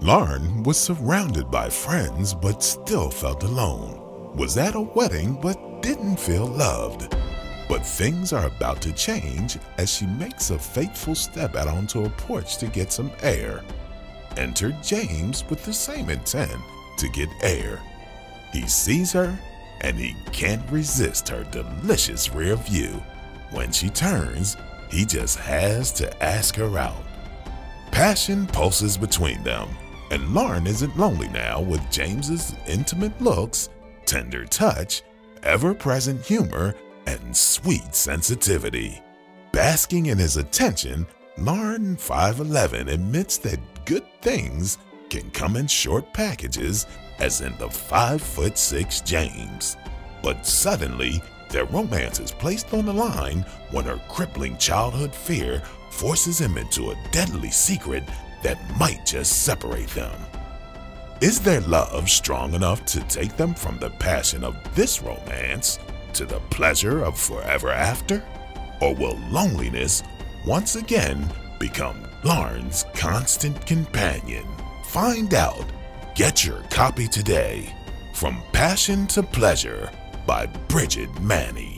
Lauren was surrounded by friends but still felt alone. Was at a wedding but didn't feel loved. But things are about to change as she makes a fateful step out onto a porch to get some air. Enter James with the same intent to get air. He sees her and he can't resist her delicious rear view. When she turns, he just has to ask her out. Passion pulses between them, and Lauren isn't lonely now with James's intimate looks, tender touch, ever-present humor, and sweet sensitivity. Basking in his attention, Lauren, 5'11", admits that good things can come in short packages, as in the 5'6" James. But suddenly, their romance is placed on the line when her crippling childhood fear forces him into a deadly secret that might just separate them. Is their love strong enough to take them from the passion of this romance to the pleasure of forever after? Or will loneliness once again become Lauren's constant companion? Find out. Get your copy today. From Passion to Pleasure by Bridget Manny.